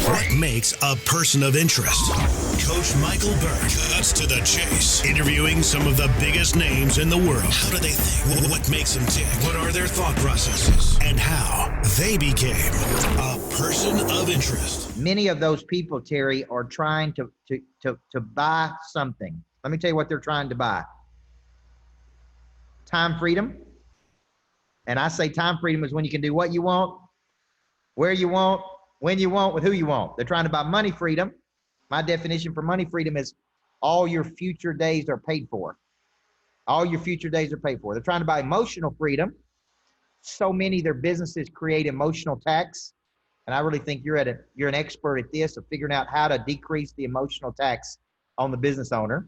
What makes a person of interest? Coach Micheal Burt cuts to the chase, interviewing some of the biggest names in the world. How do they think? What makes them tick? What are their thought processes? And how they became a person of interest. Many of those people, Terry, are trying to buy something. Let me tell you what they're trying to buy. Time freedom. And I say time freedom is when you can do what you want, where you want, when you want, with who you want. They're trying to buy money freedom. My definition for money freedom is all your future days are paid for. All your future days are paid for. They're trying to buy emotional freedom. So many of their businesses create emotional tax. And I really think you're an expert at this, of figuring out how to decrease the emotional tax on the business owner.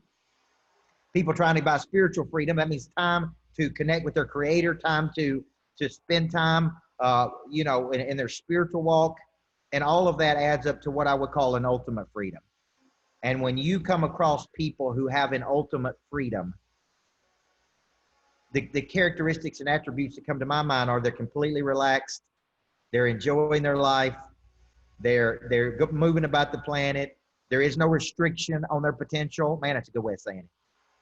People trying to buy spiritual freedom. That means time to connect with their creator, time to spend time, in their spiritual walk. And all of that adds up to what I would call an ultimate freedom. And when you come across people who have an ultimate freedom, the characteristics and attributes that come to my mind are they're completely relaxed. They're enjoying their life. They're moving about the planet. There is no restriction on their potential. Man, that's a good way of saying it.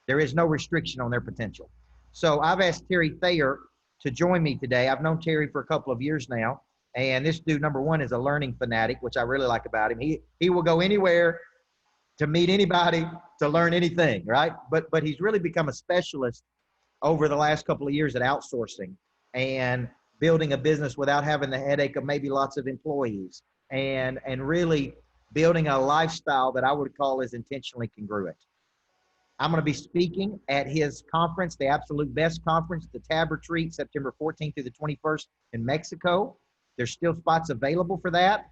There is no restriction on their potential. So I've asked Terry Thayer to join me today. I've known Terry for a couple of years now. And this dude, number one, is a learning fanatic, which I really like about him. He will go anywhere to meet anybody, to learn anything, right? But he's really become a specialist over the last couple of years at outsourcing and building a business without having the headache of maybe lots of employees, and really building a lifestyle that I would call is intentionally congruent. I'm going to be speaking at his conference, the Absolute Best Conference, the TAB Retreat, September 14th through the 21st in Mexico. There's still spots available for that.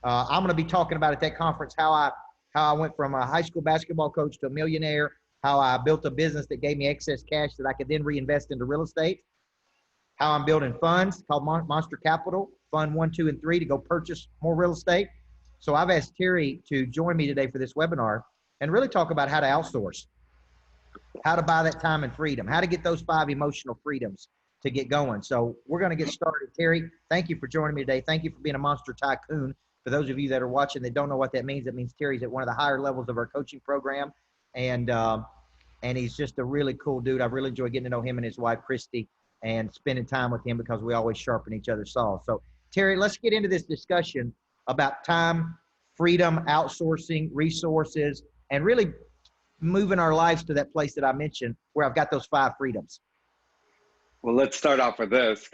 I'm going to be talking about at that conference how I went from a high school basketball coach to a millionaire, how I built a business that gave me excess cash that I could then reinvest into real estate, how I'm building funds called Monster Capital, Fund 1, 2, and 3, to go purchase more real estate. So I've asked Terry to join me today for this webinar and really talk about how to outsource, how to buy that time and freedom, how to get those 5 emotional freedoms to get going. So we're going to get started. Terry, thank you for joining me today. Thank you for being a monster tycoon. For those of you that are watching that don't know what that means, it means Terry's at one of the higher levels of our coaching program. And he's just a really cool dude. I really enjoy getting to know him and his wife, Christy, and spending time with him because we always sharpen each other's saws. So Terry, let's get into this discussion about time, freedom, outsourcing, resources, and really moving our lives to that place that I mentioned where I've got those 5 freedoms. Well, let's start off with this.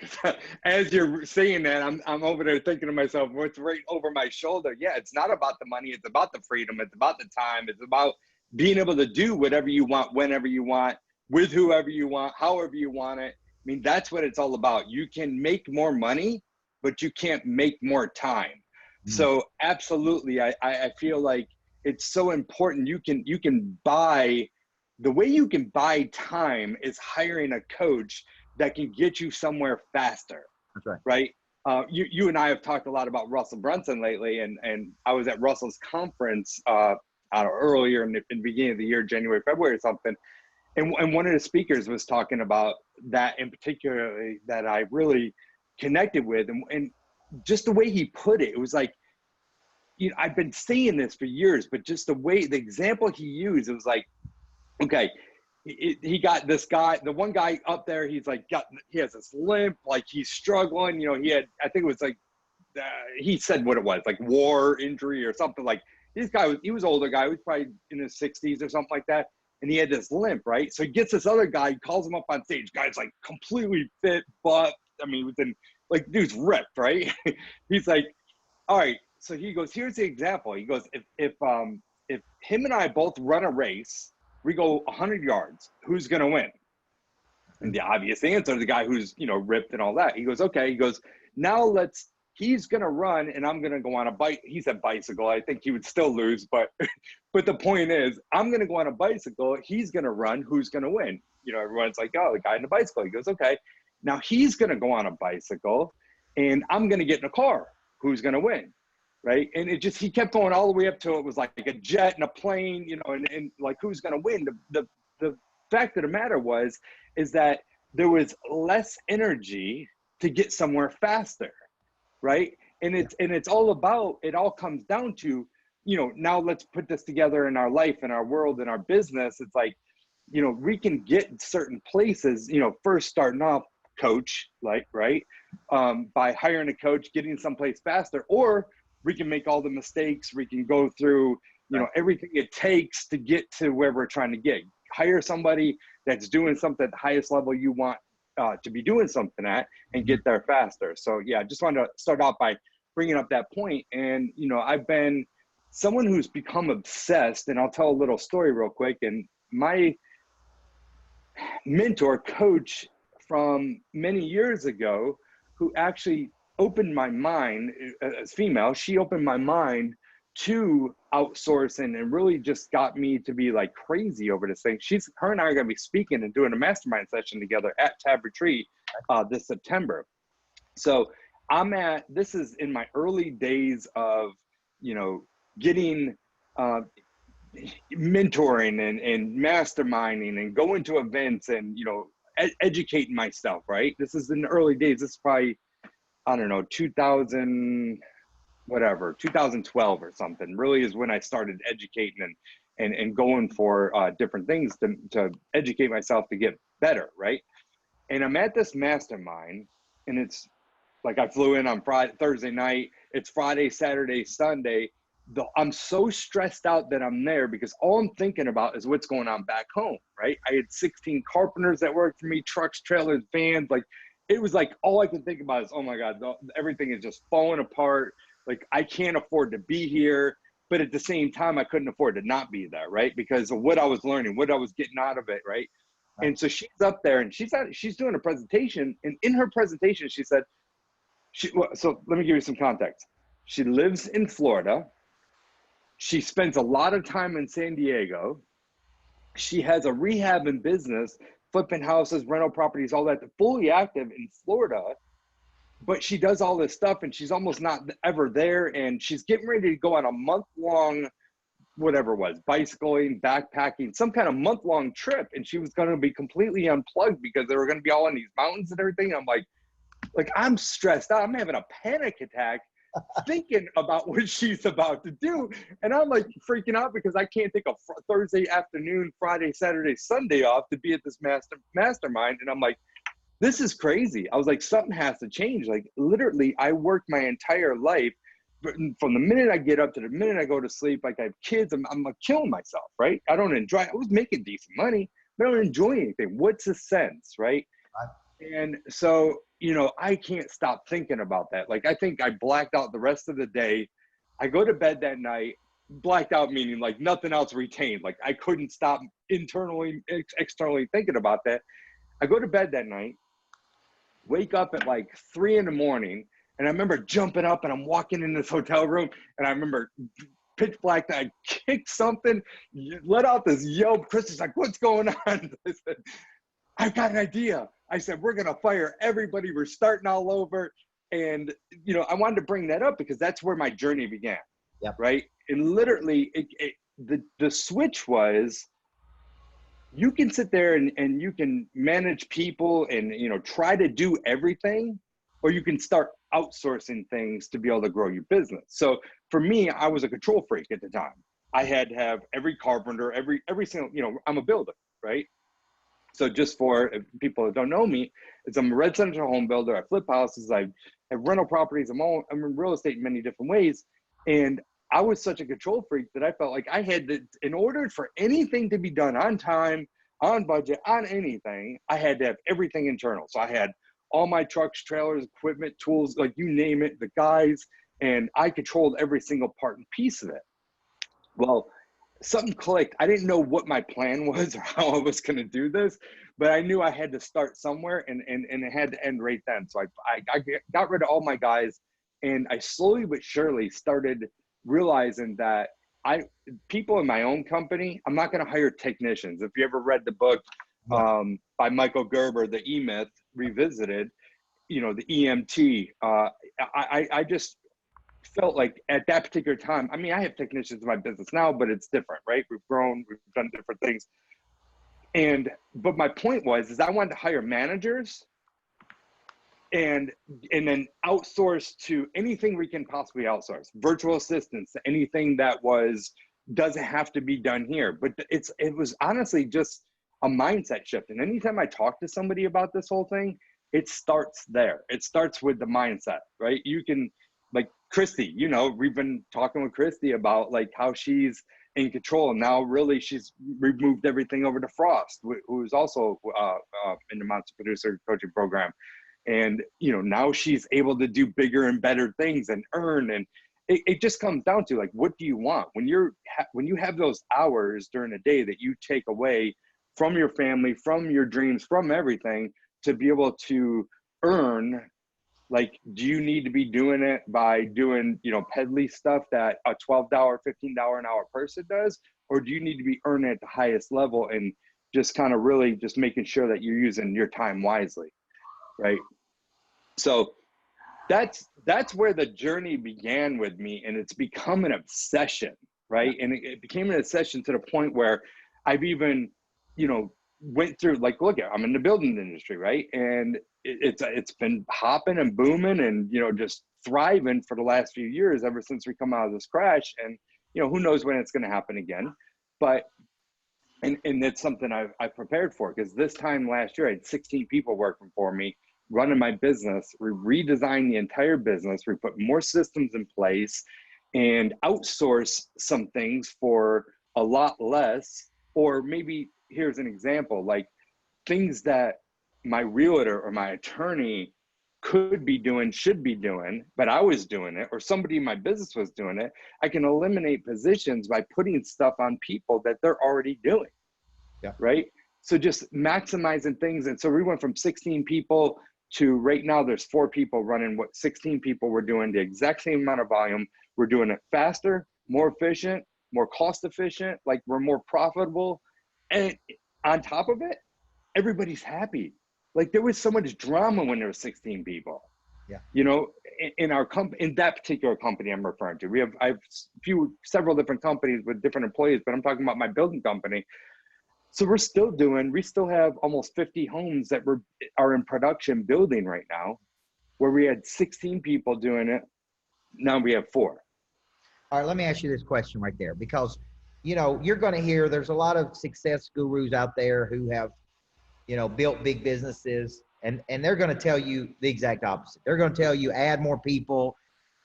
As you're saying that, I'm over there thinking to myself, what's right over my shoulder? Yeah, it's not about the money. It's about the freedom. It's about the time. It's about being able to do whatever you want, whenever you want, with whoever you want, however you want it. I mean, that's what it's all about. You can make more money, but you can't make more time. So absolutely, I feel like it's so important. You can buy, the way you can buy time is hiring a coach that can get you somewhere faster. That's right. Right? You and I have talked a lot about Russell Brunson lately, and I was at Russell's conference earlier in the beginning of the year, January, February or something. And one of the speakers was talking about that in particular that I really connected with. And just the way he put it, it was like, I've been saying this for years, but just the example he used, it was like, okay, he got this guy, the one guy up there, he's like, he has this limp, like he's struggling. He had, I think it was like, he said what it was, like war injury or something. Like this guy he was an older guy, he was probably in his 60s or something like that. And he had this limp, right? So he gets this other guy, calls him up on stage. Guy's like completely fit, buff. I mean, within, like, dude's ripped, right? He's like, all right. So he goes, here's the example. He goes, if him and I both run a race, we go 100 yards, who's going to win? And the obvious answer, the guy who's, ripped and all that. He goes, okay. He goes, now he's going to run and I'm going to go on a bike. He said bicycle. I think he would still lose, but the point is, I'm going to go on a bicycle. He's going to run. Who's going to win? Everyone's like, oh, the guy in the bicycle. He goes, okay. Now he's going to go on a bicycle and I'm going to get in a car. Who's going to win? Right. And he kept going all the way up to it was like a jet and a plane, and like who's going to win? The fact of the matter is that there was less energy to get somewhere faster. Right. And it's all about, it all comes down to, you know, now let's put this together in our life, in our world, in our business. It's like, you know, we can get certain places, you know, first starting off coach, like, right. By hiring a coach, getting someplace faster, or we can make all the mistakes. We can go through, you know, everything it takes to get to where we're trying to get. Hire somebody that's doing something at the highest level you want to be doing something at, and get there faster. So yeah, I just wanted to start out by bringing up that point. And, you know, I've been someone who's become obsessed, and I'll tell a little story real quick. And my mentor coach from many years ago, who actually opened my mind, as female, she opened my mind to outsourcing and really just got me to be like crazy over this thing. Her and I are going to be speaking and doing a mastermind session together at Tab Retreat this September. So this is in my early days of, you know, getting mentoring and masterminding and going to events and, you know, educating myself, right? This is in the early days. This is probably, I don't know, 2012 or something, really is when I started educating and going for different things to educate myself to get better, right? And I'm at this mastermind, and it's like, I flew in on Thursday night. It's Friday, Saturday, Sunday. I'm so stressed out that I'm there because all I'm thinking about is what's going on back home, right? I had 16 carpenters that worked for me, trucks, trailers, vans. Like, it was like, all I can think about is, oh my God, everything is just falling apart. Like, I can't afford to be here. But at the same time, I couldn't afford to not be there, right? Because of what I was learning, what I was getting out of it, right? And so she's up there, and she's doing a presentation. And in her presentation, she said, so let me give you some context. She lives in Florida. She spends a lot of time in San Diego. She has a rehab and business, flipping houses, rental properties, all that, fully active in Florida. But she does all this stuff, and she's almost not ever there. And she's getting ready to go on a month-long, whatever it was, bicycling, backpacking, some kind of month-long trip. And she was going to be completely unplugged because they were going to be all in these mountains and everything. I'm like, I'm stressed out. I'm having a panic attack thinking about what she's about to do. And I'm like freaking out because I can't take a Thursday afternoon, Friday, Saturday, Sunday off to be at this mastermind. And I'm like, this is crazy. I was like, something has to change. Like, literally, I worked my entire life, but from the minute I get up to the minute I go to sleep, like, I have kids, I'm like killing myself, right? I don't enjoy, I was making decent money, but I don't enjoy anything. What's the sense, right? And so, you know, I can't stop thinking about that. Like, I think I blacked out the rest of the day. I go to bed that night, blacked out meaning like nothing else retained. Like, I couldn't stop internally, externally thinking about that. I go to bed that night, wake up at like 3 a.m. and I remember jumping up and I'm walking in this hotel room, and I remember pitch black that I kicked something, let out this yell. Chris is like, what's going on? I said, I've got an idea. I said, we're going to fire everybody. We're starting all over. And, you know, I wanted to bring that up because that's where my journey began. Yep. Right. And literally the switch was, you can sit there and you can manage people and, you know, try to do everything, or you can start outsourcing things to be able to grow your business. So for me, I was a control freak at the time. I had to have every carpenter, every single, you know, I'm a builder, right? So just for people that don't know me, I'm a residential home builder. I flip houses. I have rental properties. I'm in real estate in many different ways. And I was such a control freak that I felt like I had to, in order for anything to be done on time, on budget, on anything, I had to have everything internal. So I had all my trucks, trailers, equipment, tools, like you name it, the guys, and I controlled every single part and piece of it. Well, something clicked. I didn't know what my plan was or how I was going to do this, but I knew I had to start somewhere, and it had to end right then. So I got rid of all my guys, and I slowly but surely started realizing that people in my own company, I'm not going to hire technicians. If you ever read the book by Michael Gerber, The E-Myth Revisited, you know, the EMT, I just felt like at that particular time, I mean, I have technicians in my business now, but it's different, right? We've grown, we've done different things. But my point was, I wanted to hire managers and then outsource to anything we can possibly outsource, virtual assistants, anything that doesn't have to be done here. But it was honestly just a mindset shift. And anytime I talk to somebody about this whole thing, it starts there. It starts with the mindset, right? You can, like Christy, you know, we've been talking with Christy about like how she's in control. Now really she's removed everything over to Frost, who's also in the Monster Producer Coaching Program. And, you know, now she's able to do bigger and better things and earn. And it just comes down to like, what do you want? When you have those hours during the day that you take away from your family, from your dreams, from everything, to be able to earn, like, do you need to be doing it by doing, you know, peddly stuff that a $12, $15 an hour person does? Or do you need to be earning at the highest level and just kind of really just making sure that you're using your time wisely, right? So that's where the journey began with me, and it's become an obsession, right? And it became an obsession to the point where I've even, you know, went through, like, look, I'm in the building industry, right? And it's been hopping and booming and, you know, just thriving for the last few years, ever since we come out of this crash. And, you know, who knows when it's going to happen again. But, and it's something I've prepared for, because this time last year, I had 16 people working for me, running my business. We redesigned the entire business. We put more systems in place and outsource some things for a lot less. Or maybe, here's an example, like things that my realtor or my attorney could be doing, should be doing, but I was doing it, or somebody in my business was doing it. I can eliminate positions by putting stuff on people that they're already doing. Yeah. Right. So just maximizing things. And so we went from 16 people to right now there's 4 people running what 16 people were doing, the exact same amount of volume. We're doing it faster, more efficient, more cost efficient, like we're more profitable. And on top of it, everybody's happy. Like there was so much drama when there were 16 people. Yeah. You know, in our company, in that particular company I'm referring to, I have several different companies with different employees, but I'm talking about my building company. So we still have almost 50 homes that are in production building right now, where we had 16 people doing it. Now we have 4. All right, let me ask you this question right there, because, you know, you're going to hear there's a lot of success gurus out there who have, you know, built big businesses, and they're going to tell you the exact opposite. They're going to tell you add more people.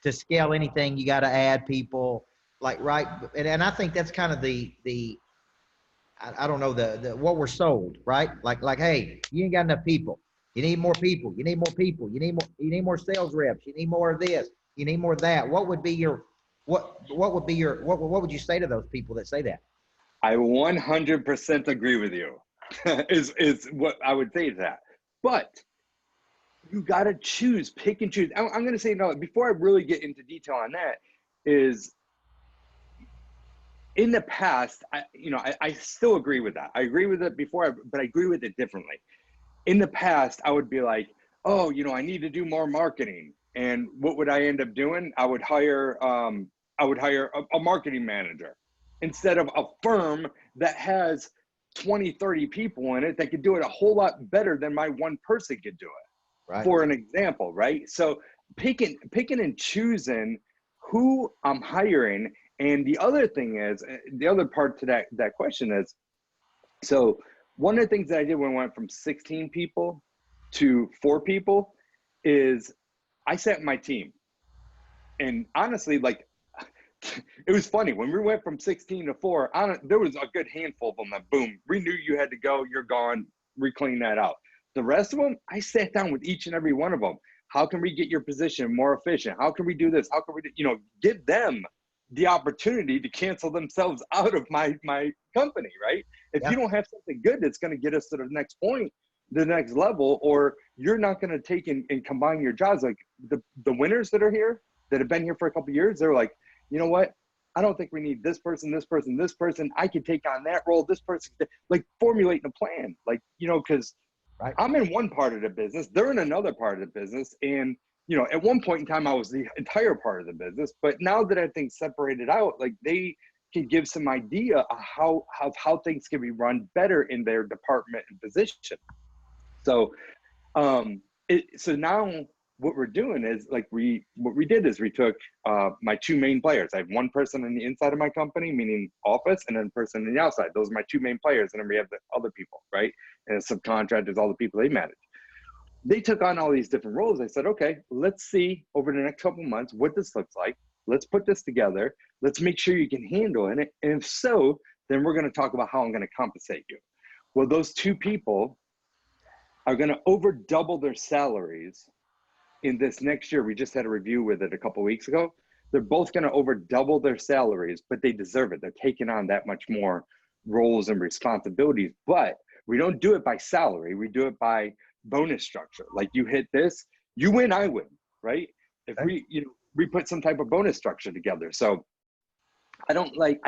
To scale anything, you got to add people, like, right? And I think that's kind of I don't know, the what we're sold, right? Like, hey, you ain't got enough people. You need more people. You need more people. You need more sales reps. You need more of this. You need more of that. What would you say to those people that say that? I 100% agree with you. is what I would say to that. But you got to choose, pick and choose. I'm going to say, no, before I really get into detail on that, is in the past, I still agree with that. I agree with it before, but I agree with it differently. In the past, I would be like, oh, you know, I need to do more marketing. And what would I end up doing? I would hire a marketing manager instead of a firm that has 20, 30 people in it that could do it a whole lot better than my one person could do it. Right. For an example, right? So picking and choosing who I'm hiring. And the other thing is, the other part to that question is, so one of the things that I did when I went from 16 people to 4 people is I set my team. And honestly, like, it was funny when we went from 16 to 4, there was a good handful of them that, boom, we knew you had to go, you're gone, we cleaned that out. The rest of them, I sat down with each and every one of them. How can we get your position more efficient? How can we do this? How can we, give them the opportunity to cancel themselves out of my company, right? If you don't have something good that's going to get us to the next point, the next level, or you're not going to take and combine your jobs. Like the winners that are here, that have been here for a couple of years, they're like, you know what? I don't think we need this person, this person, this person. I can take on that role. This person, like formulating a plan, like, because right. I'm in one part of the business, they're in another part of the business. And, at one point in time, I was the entire part of the business. But now that I think separated out, like they can give some idea of how things can be run better in their department and position. So So now what we're doing is like what we did is we took my two main players. I have one person on the inside of my company, meaning office, and then a person on the outside. Those are my two main players. And then we have the other people, right? And subcontractors, all the people they manage. They took on all these different roles. I said, okay, let's see over the next couple of months what this looks like. Let's put this together. Let's make sure you can handle it. And if so, then we're going to talk about how I'm going to compensate you. Well, those two people are going to over double their salaries in this next year. We just had a review with it a couple of weeks ago. They're both going to over double their salaries, but they deserve it. They're taking on that much more roles and responsibilities. But we don't do it by salary. We do it by bonus structure. Like you hit this, you win, I win, right? If we put some type of bonus structure together. So I like,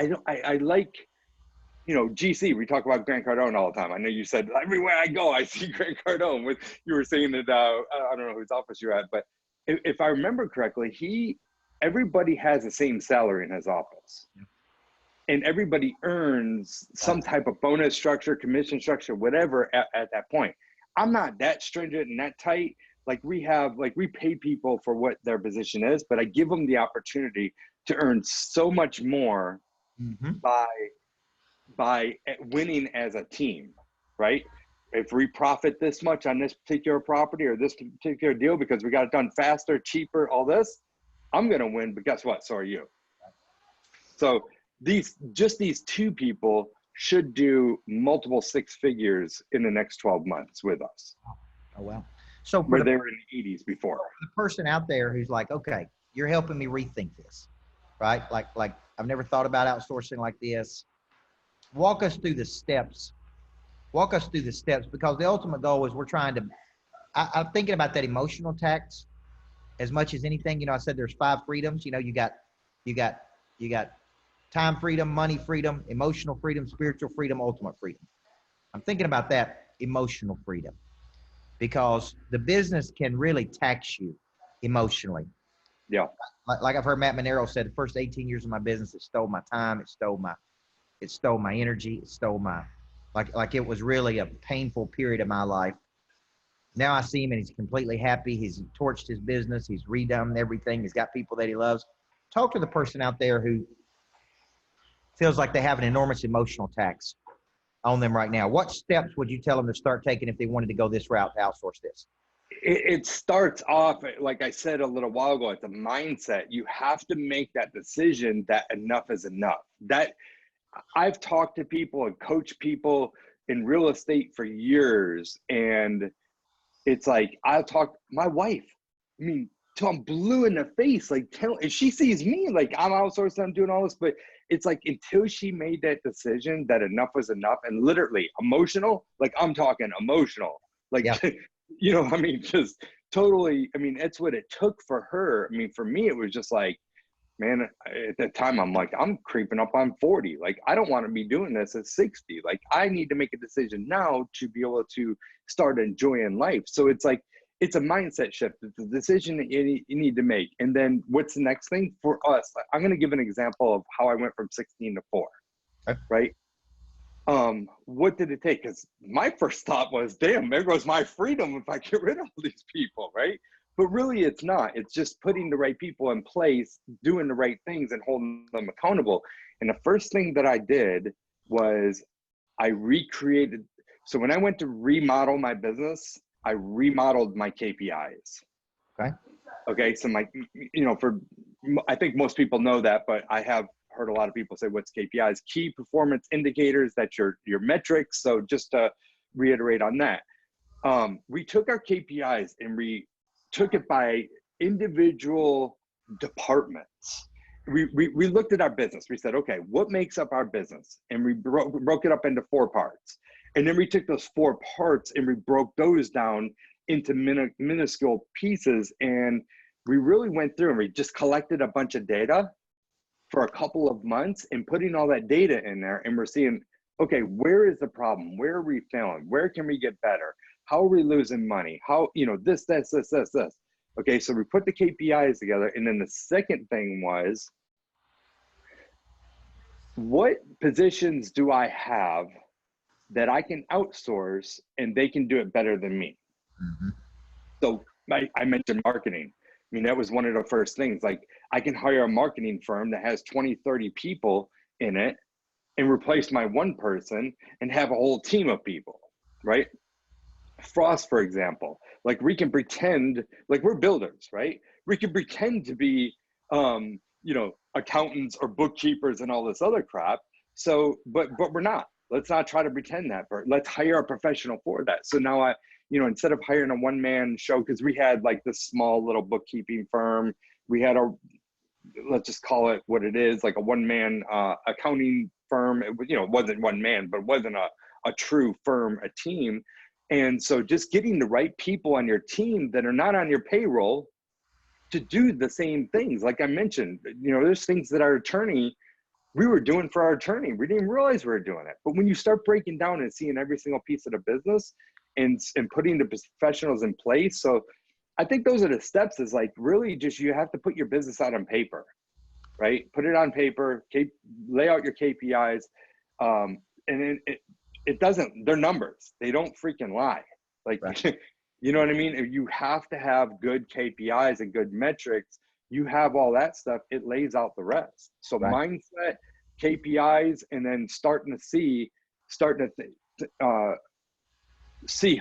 GC, we talk about Grant Cardone all the time. I know you said everywhere I go, I see Grant Cardone. You were saying that, I don't know whose office you're at, but if I remember correctly, everybody has the same salary in his office. Yeah. And everybody earns some type of bonus structure, commission structure, whatever at that point. I'm not that stringent and that tight. Like we pay people for what their position is, but I give them the opportunity to earn so much more by winning as a team, right? If we profit this much on this particular property or this particular deal because we got it done faster, cheaper, all this, I'm gonna win, but guess what? So are you. So these two people should do multiple six figures in the next 12 months with us. Oh, wow. So where they were in the 80s before. The person out there who's like, okay, you're helping me rethink this, right? Like I've never thought about outsourcing like this. Walk us through the steps. Because the ultimate goal is I'm thinking about that emotional tax as much as anything. I said there's 5 freedoms. You got time freedom, money freedom, emotional freedom, spiritual freedom, ultimate freedom. I'm thinking about that emotional freedom because the business can really tax you emotionally. Yeah. Like I've heard Matt Monero said, the first 18 years of my business, it stole my time. It stole my energy. It stole my, like it was really a painful period of my life. Now I see him and he's completely happy. He's torched his business. He's redone everything. He's got people that he loves. Talk to the person out there who feels like they have an enormous emotional tax on them right now. What steps would you tell them to start taking if they wanted to go this route to outsource this? It starts off, like I said a little while ago, it's a mindset. You have to make that decision that enough is enough. That I've talked to people and coached people in real estate for years. And it's like, my wife, till I'm blue in the face, and she sees me, like I'm outsourcing, I'm doing all this, but it's like until she made that decision that enough was enough, and literally emotional, like I'm talking emotional, like, yeah. Just totally, that's what it took for her. For me, it was just like, man, at that time, I'm like, I'm creeping up on 40. Like, I don't want to be doing this at 60. Like, I need to make a decision now to be able to start enjoying life. So it's like, it's a mindset shift. It's a decision that you need to make. And then what's the next thing for us? I'm going to give an example of how I went from 16 to 4, okay. Right? What did it take? Because my first thought was, damn, there goes my freedom if I get rid of all these people, right? But really it's not. It's just putting the right people in place, doing the right things and holding them accountable. And the first thing that I did was I recreated. So when I went to remodel my business, I remodeled my KPIs. Okay. So I think most people know that, but I have heard a lot of people say, what's KPIs? Key performance indicators, that's your metrics. So just to reiterate on that, we took our KPIs and we took it by individual departments. We looked at our business. We said, okay, what makes up our business? And we broke it up into 4 parts. And then we took those 4 parts and we broke those down into minuscule pieces. And we really went through and we just collected a bunch of data for a couple of months and putting all that data in there. And we're seeing, okay, where is the problem? Where are we failing? Where can we get better? How are we losing money? How, this. Okay, so we put the KPIs together. And then the second thing was, what positions do I have that I can outsource and they can do it better than me? Mm-hmm. So I mentioned marketing. I mean, that was one of the first things. Like, I can hire a marketing firm that has 20, 30 people in it and replace my one person and have a whole team of people, right? Frost, for example, like, we can pretend like we're builders, right? We can pretend to be, accountants or bookkeepers and all this other crap. So, but we're not. Let's not try to pretend that. Let's hire a professional for that. So now instead of hiring a one-man show, because we had like this small little bookkeeping firm, we had let's just call it what it is, like a one-man accounting firm. It wasn't one man, but it wasn't a true firm, a team. And so just getting the right people on your team that are not on your payroll to do the same things. Like I mentioned, there's things that we were doing for our attorney. We didn't realize we were doing it. But when you start breaking down and seeing every single piece of the business and putting the professionals in place. So I think those are the steps, is like, really just, you have to put your business out on paper, right? Put it on paper, lay out your KPIs. And then it doesn't, they're numbers. They don't freaking lie. Like, right. You know what I mean? If you have to have good KPIs and good metrics, you have all that stuff, it lays out the rest. So right. Mindset, KPIs, and then starting to see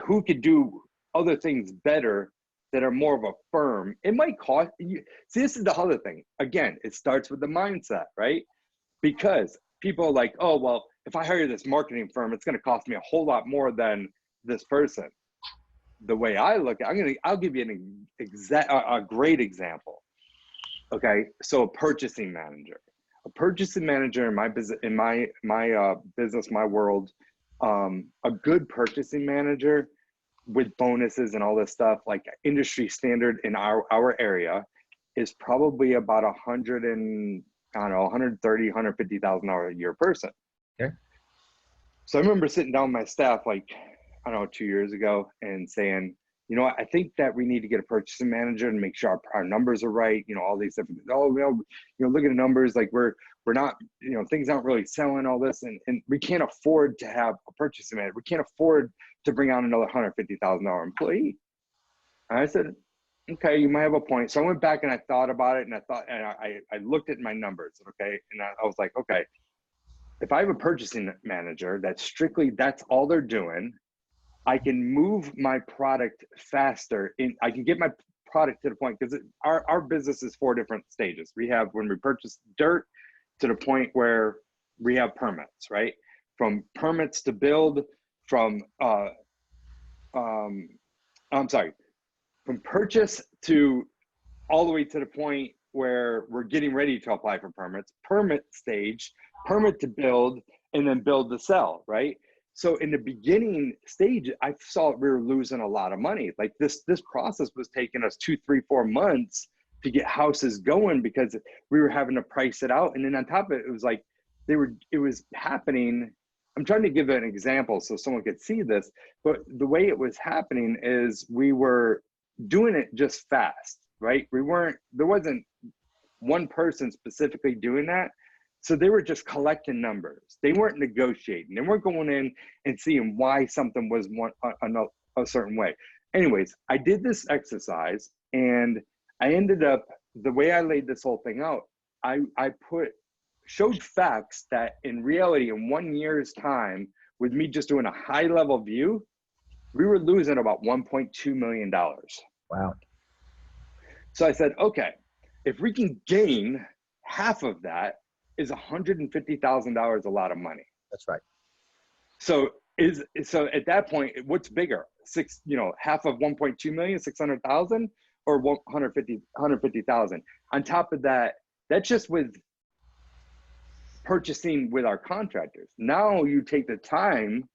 who could do other things better that are more of a firm. It might cost you. See, this is the other thing. Again, it starts with the mindset, right? Because people are like, oh, well, if I hire this marketing firm, it's going to cost me a whole lot more than this person. The way I look at it, I'll give you a great example. Okay, so a purchasing manager in my business, my world, a good purchasing manager with bonuses and all this stuff, like industry standard in our area, is probably about $130,000, $150,000 a year person. Okay. So I remember sitting down with my staff, like, 2 years ago, and saying, I think that we need to get a purchasing manager and make sure our numbers are right. All these different, look at the numbers, like we're not, things aren't really selling, all this. And we can't afford to have a purchasing manager. We can't afford to bring on another $150,000 employee. And I said, okay, you might have a point. So I went back and I thought about it, and I looked at my numbers. Okay. And I was like, okay, if I have a purchasing manager that's all they're doing, I can move my product faster. I can get my product to the point, because our business is 4 different stages. We have when we purchase dirt to the point where we have permits, right? From permits to build, from purchase to all the way to the point where we're getting ready to apply for permits, permit stage, permit to build, and then build to sell, right? So in the beginning stage, I saw we were losing a lot of money. Like this process was taking us 2, 3, 4 months to get houses going, because we were having to price it out. And then on top of it, it was like, it was happening. I'm trying to give an example so someone could see this, but the way it was happening is we were doing it just fast, right? There wasn't one person specifically doing that. So they were just collecting numbers. They weren't negotiating. They weren't going in and seeing why something was a certain way. Anyways, I did this exercise, and I ended up, the way I laid this whole thing out, I showed facts that in reality, in 1 year's time, with me just doing a high level view, we were losing about $1.2 million. Wow. So I said, okay, if we can gain half of that, is $150,000 a lot of money? That's right. So at that point, what's bigger? Half of 1.2 million, 600,000, or 150,000? On top of that, that's just with purchasing with our contractors. Now you take the time.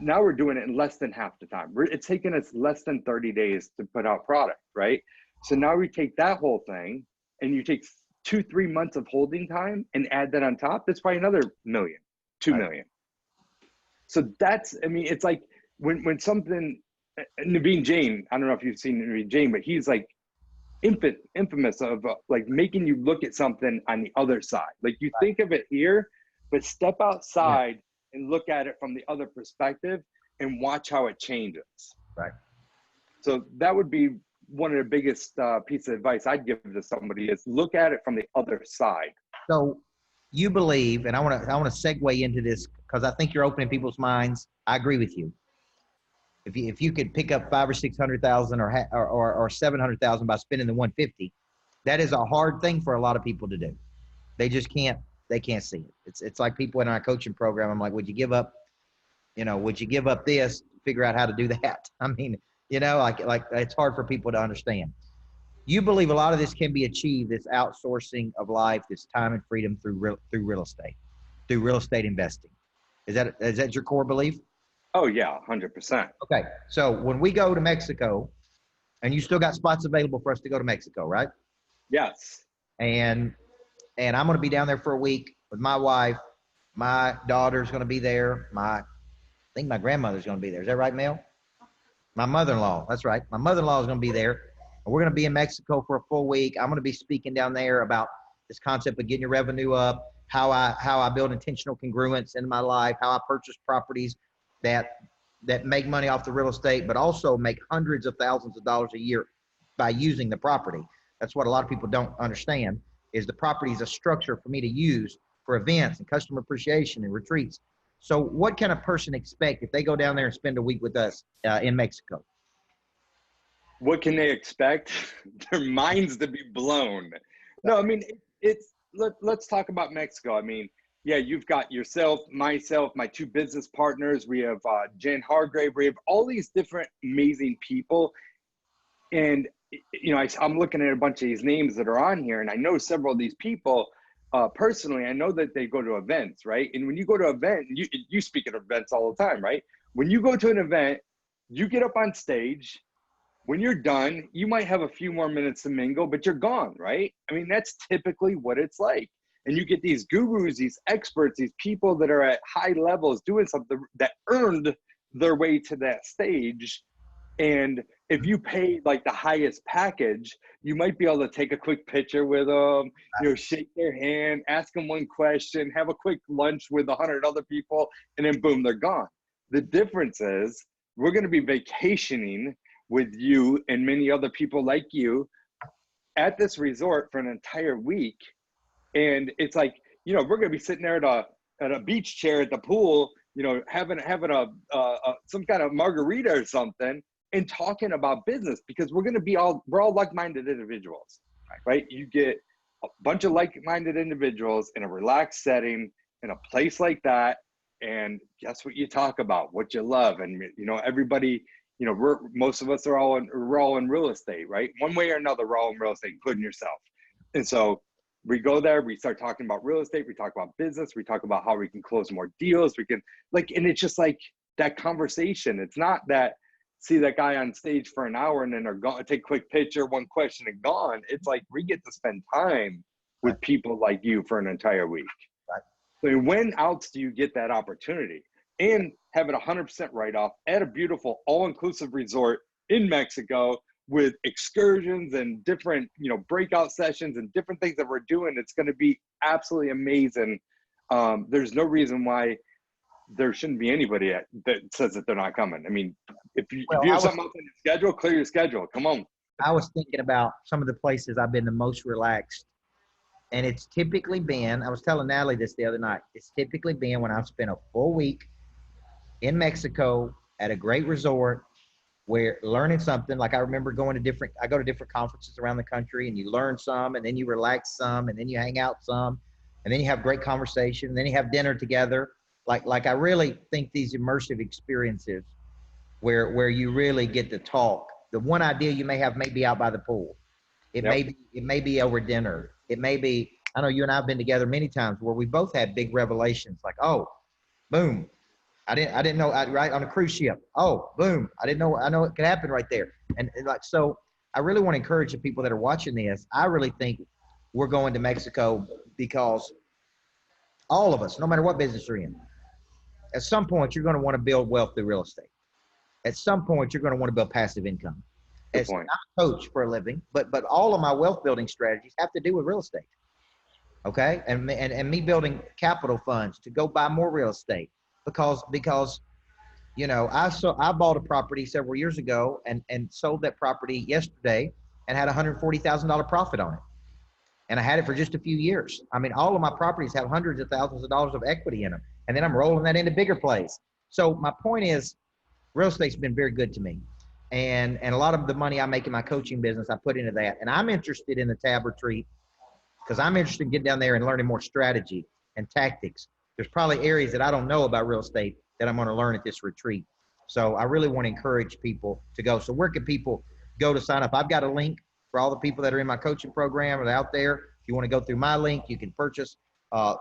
Now we're doing it in less than half the time. It's taken us less than 30 days to put out product, right? So now we take that whole thing, and you take 2-3 months of holding time and add that on top, that's probably another $1 million, $2 million. So it's like when something, Naveen Jain, I don't know if you've seen Naveen Jain, but he's like infamous of like making you look at something on the other side. Like you think of it here, but step outside and look at it from the other perspective and watch how it changes. Right. So that would be one of the biggest piece of advice I'd give to somebody is look at it from the other side. So you believe, and I want to segue into this because I think you're opening people's minds. I agree with you. If you could pick up 500,000 or 600,000 or 700,000 by spending the 150, that is a hard thing for a lot of people to do. They just can't. They can't see it. It's like people in our coaching program. I'm like, would you give up? Would you give up this? Figure out how to do that. I mean, like it's hard for people to understand. You believe a lot of this can be achieved, this outsourcing of life, this time and freedom through real estate investing. Is that your core belief? Oh yeah, 100%. Okay. So when we go to Mexico, and you still got spots available for us to go to Mexico, right? Yes. And I'm going to be down there for a week with my wife. My daughter's going to be there. I think my grandmother's going to be there. Is that right, Mel? My mother-in-law. That's right. My mother-in-law is going to be there. And we're going to be in Mexico for a full week. I'm going to be speaking down there about this concept of getting your revenue up, how I build intentional congruence in my life, how I purchase properties that make money off the real estate, but also make hundreds of thousands of dollars a year by using the property. That's what a lot of people don't understand, is the property is a structure for me to use for events and customer appreciation and retreats. So what can a person expect if they go down there and spend a week with us in Mexico? What can they expect? Their minds to be blown. No, I mean, let's talk about Mexico. I mean, yeah, you've got yourself, myself, my two business partners. We have Jen Hargrave. We have all these different amazing people. And, I'm looking at a bunch of these names that are on here, and I know several of these people personally. I know that they go to events, right? And when you go to an event, you speak at events all the time, right? When you go to an event, you get up on stage. When you're done, you might have a few more minutes to mingle, but you're gone, right? I mean, that's typically what it's like. And you get these gurus, these experts, these people that are at high levels doing something that earned their way to that stage. And if you pay like the highest package, you might be able to take a quick picture with them, shake their hand, ask them one question, have a quick lunch with 100 other people, and then boom, they're gone. The difference is we're going to be vacationing with you and many other people like you at this resort for an entire week. And it's like, we're going to be sitting there at a beach chair at the pool, having a some kind of margarita or something and talking about business, because we're all like-minded individuals, right? You get a bunch of like-minded individuals in a relaxed setting in a place like that. And guess what you talk about, what you love. And, everybody, most of us we're all in real estate, right? One way or another, we're all in real estate, including yourself. And so we go there, we start talking about real estate, we talk about business, we talk about how we can close more deals, and it's just like that conversation. It's not that see that guy on stage for an hour and then they're gone, take a quick picture, one question and gone. It's like we get to spend time with people like you for an entire week. Right. So when else do you get that opportunity? And have it 100% write-off at a beautiful all-inclusive resort in Mexico with excursions and different, breakout sessions and different things that we're doing. It's going to be absolutely amazing. There's no reason why there shouldn't be anybody that says that they're not coming. I mean, if you have something else on your schedule, clear your schedule. Come on. I was thinking about some of the places I've been the most relaxed. And it's typically been, I was telling Natalie this the other night, it's typically been when I've spent a full week in Mexico at a great resort where learning something. Like I remember I go to different conferences around the country, and you learn some, and then you relax some, and then you hang out some, and then you have great conversation, and then you have dinner together. Like I really think these immersive experiences where you really get to talk. The one idea you may have may be out by the pool. It may be over dinner. It may be, I know you and I have been together many times where we both had big revelations, like, oh, boom. I didn't know, right, on a cruise ship. Oh, boom. I know it could happen right there. And so I really want to encourage the people that are watching this. I really think we're going to Mexico because all of us, no matter what business you're in, at some point, you're going to want to build wealth through real estate. At some point, you're going to want to build passive income. I'm a coach for a living, but all of my wealth building strategies have to do with real estate. Okay. And me building capital funds to go buy more real estate because You know, I bought a property several years ago and sold that property yesterday and had $140,000 profit on it. And I had it for just a few years. I mean, all of my properties have hundreds of thousands of dollars of equity in them. And then I'm rolling that into bigger plays. So my point is, real estate's been very good to me. And a lot of the money I make in my coaching business, I put into that. And I'm interested in the TAB retreat because I'm interested in getting down there and learning more strategy and tactics. There's probably areas that I don't know about real estate that I'm going to learn at this retreat. So I really want to encourage people to go. So where can people go to sign up? I've got a link for all the people that are in my coaching program or out there. If you want to go through my link, you can purchase, the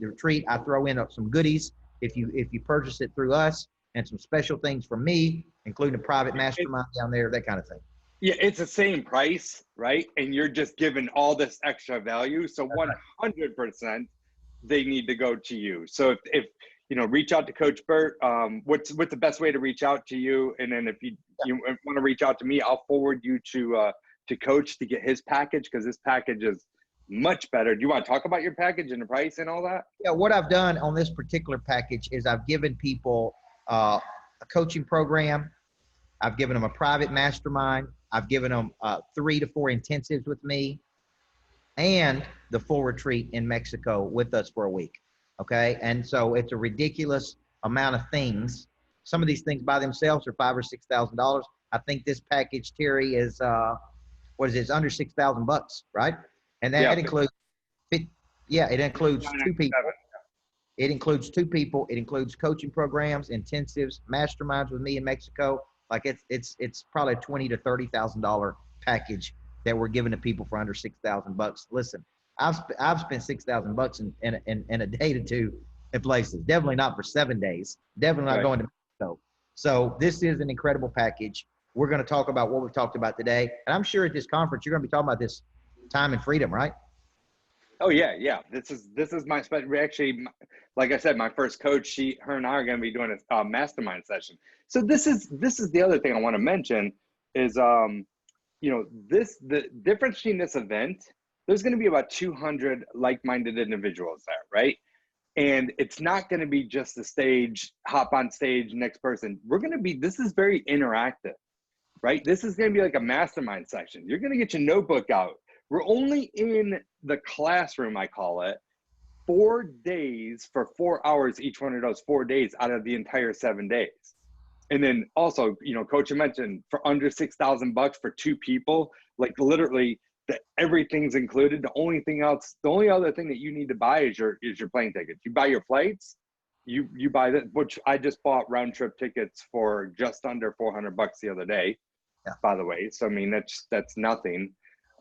retreat. I throw in some goodies if you purchase it through us, and some special things from me, including a private mastermind down there, that kind of thing. Yeah, it's the same price, right? And you're just giving all this extra value. So 100% they need to go to you. So if reach out to Coach Burt. What's the best way to reach out to you? And then if you want to reach out to me, I'll forward you to Coach to get his package, because this package is much better. Do you want to talk about your package and the price and all that? Yeah, what I've done on this particular package is I've given people a coaching program. I've given them a private mastermind. I've given them 3 to 4 intensives with me, and the full retreat in Mexico with us for a week. Okay. And so it's a ridiculous amount of things. Some of these things by themselves are $5,000 or $6,000. I think this package, Terry, is it's under $6,000, right? And that includes, it includes 2 people. It includes 2 people. It includes coaching programs, intensives, masterminds with me in Mexico. Like it's probably a $20,000 to $30,000 package that we're giving to people for under $6,000. Listen, I've spent $6,000 in a day to 2 in places. Definitely not for 7 days. Definitely not going to Mexico. So this is an incredible package. We're going to talk about what we've talked about today, and I'm sure at this conference you're going to be talking about this time and freedom, right? Oh yeah. This is my actually, like I said, my first coach. Her and I are going to be doing a mastermind session. So this is the other thing I want to mention is the difference between this event. There's going to be about 200 like-minded individuals there, right? And it's not going to be just a stage, hop on stage, next person. This is very interactive, right? This is going to be like a mastermind session. You're going to get your notebook out. We're only in the classroom, I call it, 4 days for 4 hours, each one of those 4 days out of the entire 7 days. And then also, Coach mentioned for under $6,000 for 2 people, like literally everything's included. The only other thing that you need to buy is your plane tickets. You buy your flights, you buy that, which I just bought round trip tickets for just under $400 the other day, by the way. So, I mean, that's nothing.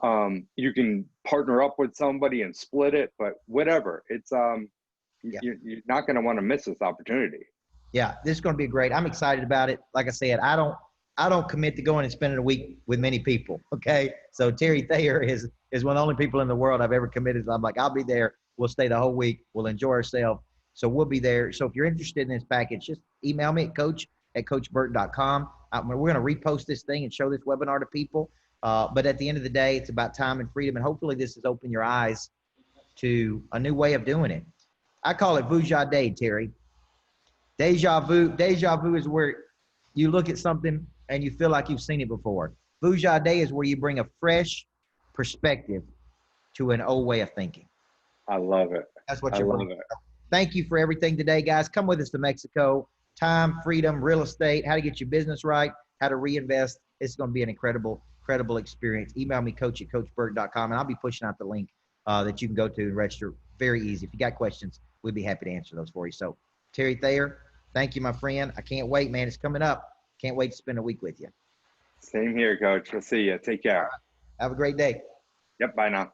You can partner up with somebody and split it, but whatever. It's you're not going to want to miss this opportunity. Yeah, this is going to be great. I'm excited about it. Like I said, I don't commit to going and spending a week with many people. Okay, so Terry Thayer is one of the only people in the world I've ever committed. So I'm like, I'll be there. We'll stay the whole week. We'll enjoy ourselves. So we'll be there. So if you're interested in this package, just email me at coach@coachburt.com. We're going to repost this thing and show this webinar to people. But at the end of the day, it's about time and freedom. And hopefully this has opened your eyes to a new way of doing it. I call it Vuja Day, Terry. Deja vu is where you look at something and you feel like you've seen it before. Vuja Day is where you bring a fresh perspective to an old way of thinking. I love it. That's what you're bringing. Thank you for everything today, guys. Come with us to Mexico. Time, freedom, real estate, how to get your business right, how to reinvest. It's going to be an incredible experience. Email me, coach@coachburt.com, and I'll be pushing out the link that you can go to and register. Very easy. If you got questions, we'd be happy to answer those for you. So, Terry Thayer, thank you, my friend. I can't wait, man. It's coming up. Can't wait to spend a week with you. Same here, Coach. We'll see you. Take care. Have a great day. Yep. Bye now.